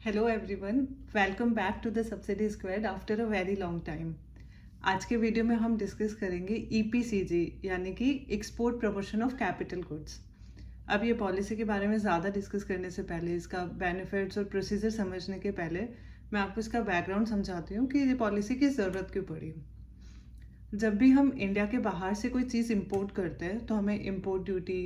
Hello everyone, welcome back to the subsidy squad after a very long time. आज के video में हम discuss करेंगे ईपीसीजी यानी कि export promotion of capital goods. अब ये पॉलिसी के बारे में ज़्यादा डिस्कस करने से पहले, इसका बेनिफिट्स और प्रोसीजर समझने के पहले मैं आपको इसका बैकग्राउंड समझाती हूँ कि ये पॉलिसी की ज़रूरत क्यों पड़ी। जब भी हम इंडिया के बाहर से कोई चीज़ इंपोर्ट करते हैं तो हमें इंपोर्ट ड्यूटी,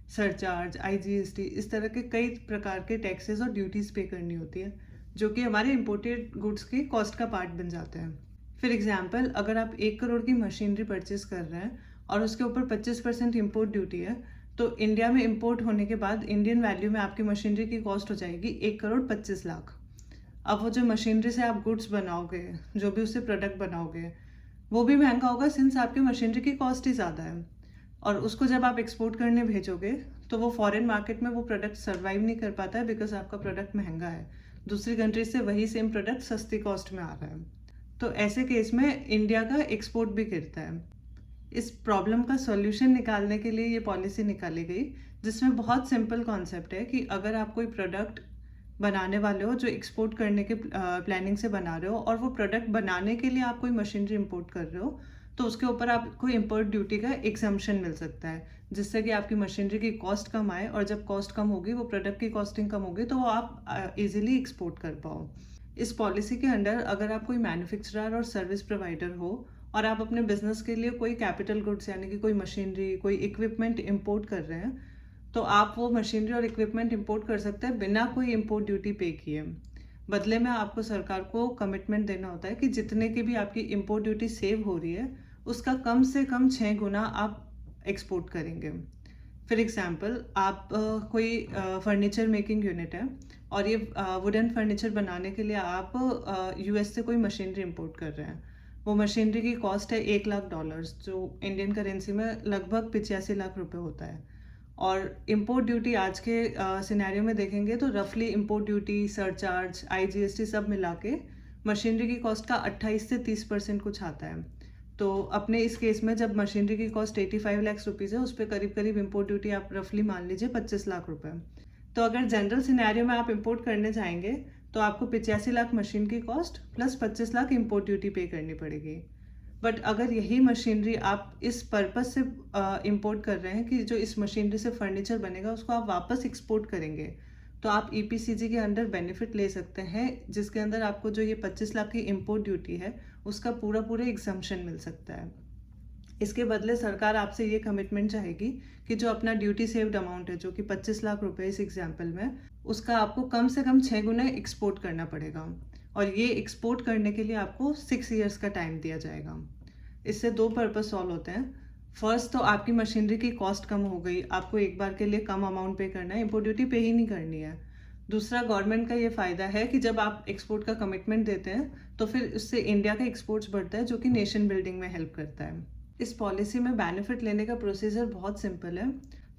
सरचार्ज, आईजीएसटी इस तरह के कई प्रकार के टैक्सेस और ड्यूटीज़ पे करनी होती है जो कि हमारे इंपोर्टेड गुड्स की कॉस्ट का पार्ट बन जाते हैं। फॉर एग्जांपल, अगर आप 1 करोड़ की मशीनरी परचेज कर रहे हैं और उसके ऊपर 25% इम्पोर्ट ड्यूटी है, तो इंडिया में इम्पोर्ट होने के बाद इंडियन वैल्यू में आपकी मशीनरी की कॉस्ट हो जाएगी 1 करोड़ 25 लाख। अब वो जो मशीनरी से आप गुड्स बनाओगे, जो भी उससे प्रोडक्ट बनाओगे, वो भी महंगा होगा सिंस आपकी मशीनरी की कॉस्ट ही ज़्यादा है। और उसको जब आप एक्सपोर्ट करने भेजोगे तो वो फॉरेन मार्केट में वो प्रोडक्ट सर्वाइव नहीं कर पाता है बिकॉज आपका प्रोडक्ट महंगा है। दूसरी कंट्री से वही सेम प्रोडक्ट सस्ती कॉस्ट में आ रहा है, तो ऐसे केस में इंडिया का एक्सपोर्ट भी गिरता है। इस प्रॉब्लम का सॉल्यूशन निकालने के लिए ये पॉलिसी निकाली गई, जिसमें बहुत सिंपल कॉन्सेप्ट है कि अगर आप कोई प्रोडक्ट बनाने वाले हो जो एक्सपोर्ट करने के प्लानिंग से बना रहे हो और वो प्रोडक्ट बनाने के लिए आप कोई मशीनरी इंपोर्ट कर रहे हो, तो उसके ऊपर आपको इंपोर्ट ड्यूटी का एग्जम्पशन मिल सकता है, जिससे कि आपकी मशीनरी की कॉस्ट कम आए और जब कॉस्ट कम होगी, वो प्रोडक्ट की कॉस्टिंग कम होगी, तो वो आप इजीली एक्सपोर्ट कर पाओ। इस पॉलिसी के अंडर अगर आप कोई मैन्युफैक्चरर और सर्विस प्रोवाइडर हो और आप अपने बिजनेस के लिए कोई कैपिटल गुड्स यानी कि कोई मशीनरी, कोई इक्विपमेंट इंपोर्ट कर रहे हैं, तो आप वो मशीनरी और इक्विपमेंट इंपोर्ट कर सकते हैं बिना कोई इंपोर्ट ड्यूटी पे किए। बदले में आपको सरकार को कमिटमेंट देना होता है कि जितने की भी आपकी इंपोर्ट ड्यूटी सेव हो रही है, उसका कम से कम 6 गुना आप एक्सपोर्ट करेंगे। फॉर एग्जाम्पल, आप कोई फर्नीचर मेकिंग यूनिट है और ये वुडन फर्नीचर बनाने के लिए आप यूएस से कोई मशीनरी इंपोर्ट कर रहे हैं। वो मशीनरी की कॉस्ट है $1 लाख, जो इंडियन करेंसी में लगभग 85 लाख रुपए होता है। और इम्पोर्ट ड्यूटी आज के सिनेरियो में देखेंगे तो रफली इम्पोर्ट ड्यूटी, सरचार्ज, आईजीएसटी सब मिला के मशीनरी की कॉस्ट का 28 से 30% कुछ आता है। तो अपने इस केस में जब मशीनरी की कॉस्ट 85 लाख रुपीज़ है, उस पर करीब करीब इम्पोर्ट ड्यूटी आप रफली मान लीजिए 25 लाख रुपए। तो अगर जनरल सिनेरियो में आप इम्पोर्ट करने जाएंगे तो आपको 85 लाख मशीन की cost plus 25 lakh import duty पे करनी पड़ेगी। बट अगर यही मशीनरी आप इस पर्पज से इंपोर्ट कर रहे हैं कि जो इस मशीनरी से फर्नीचर बनेगा उसको आप वापस एक्सपोर्ट करेंगे, तो आप ईपीसीजी के अंडर बेनिफिट ले सकते हैं, जिसके अंदर आपको जो ये 25 लाख की इंपोर्ट ड्यूटी है उसका पूरा एग्जम्पशन मिल सकता है। इसके बदले सरकार आपसे ये कमिटमेंट चाहेगी कि जो अपना ड्यूटी सेव्ड अमाउंट है, जो कि 25 लाख रुपए इस एग्जाम्पल में, उसका आपको कम से कम 6 गुना एक्सपोर्ट करना पड़ेगा। और ये एक्सपोर्ट करने के लिए आपको 6 ईयर्स का टाइम दिया जाएगा। इससे 2 पर्पस सॉल्व होते हैं। फर्स्ट, तो आपकी मशीनरी की कॉस्ट कम हो गई, आपको एक बार के लिए कम अमाउंट पे करना है, इंपोर्ट ड्यूटी पे ही नहीं करनी है। दूसरा, गवर्नमेंट का ये फ़ायदा है कि जब आप एक्सपोर्ट का कमिटमेंट देते हैं तो फिर उससे इंडिया का एक्सपोर्ट्स बढ़ता है, जो कि नेशन बिल्डिंग में हेल्प करता है। इस पॉलिसी में बेनिफिट लेने का प्रोसीजर बहुत सिंपल है।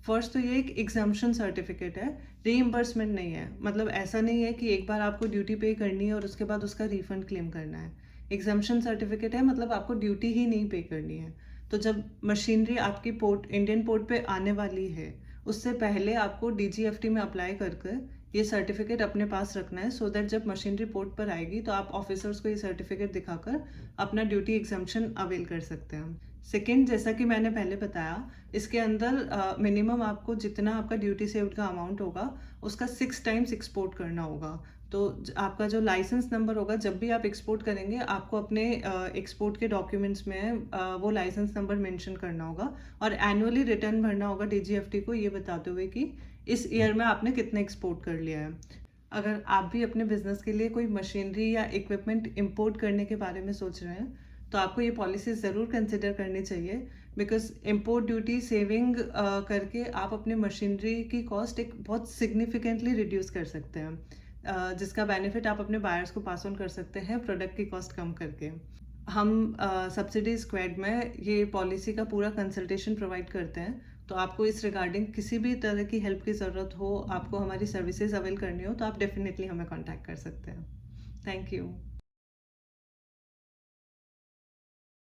फर्स्ट तो ये एक एग्जम्पशन सर्टिफिकेट है, रीइंबर्समेंट नहीं है। मतलब ऐसा नहीं है कि एक बार आपको ड्यूटी पे करनी है और उसके बाद उसका रिफंड क्लेम करना है। एग्जम्पशन सर्टिफिकेट है, मतलब आपको ड्यूटी ही नहीं पे करनी है। तो जब मशीनरी आपकी इंडियन पोर्ट पे आने वाली है, उससे पहले आपको डीजीएफटी में अप्लाई करके ये सर्टिफिकेट अपने पास रखना है, सो दैट जब मशीनरी पोर्ट पर आएगी तो आप ऑफिसर्स को ये सर्टिफिकेट दिखाकर अपना ड्यूटी एग्जम्पशन अवेल कर सकते हैं। सेकेंड, जैसा कि मैंने पहले बताया, इसके अंदर मिनिमम आपको जितना आपका ड्यूटी सेव्ड का अमाउंट होगा उसका 6 टाइम्स एक्सपोर्ट करना होगा। तो आपका जो लाइसेंस नंबर होगा, जब भी आप एक्सपोर्ट करेंगे आपको अपने एक्सपोर्ट के डॉक्यूमेंट्स में वो लाइसेंस नंबर मेंशन करना होगा और एनुअली रिटर्न भरना होगा डीजीएफटी को, ये बताते हुए कि इस ईयर में आपने कितना एक्सपोर्ट कर लिया है। अगर आप भी अपने बिजनेस के लिए कोई मशीनरी या इक्विपमेंट इंपोर्ट करने के बारे में सोच रहे हैं, तो आपको ये पॉलिसी ज़रूर कंसिडर करनी चाहिए, बिकॉज इम्पोर्ट ड्यूटी सेविंग करके आप अपने मशीनरी की कॉस्ट एक बहुत सिग्निफिकेंटली रिड्यूस कर सकते हैं, जिसका बेनिफिट आप अपने बायर्स को पास ऑन कर सकते हैं प्रोडक्ट की कॉस्ट कम करके। हम सब्सिडी स्क्वाड में ये पॉलिसी का पूरा कंसल्टेशन प्रोवाइड करते हैं, तो आपको इस रिगार्डिंग किसी भी तरह की हेल्प की ज़रूरत हो, आपको हमारी सर्विसेज अवेल करनी हो, तो आप डेफिनेटली हमें कॉन्टैक्ट कर सकते हैं। Thank you.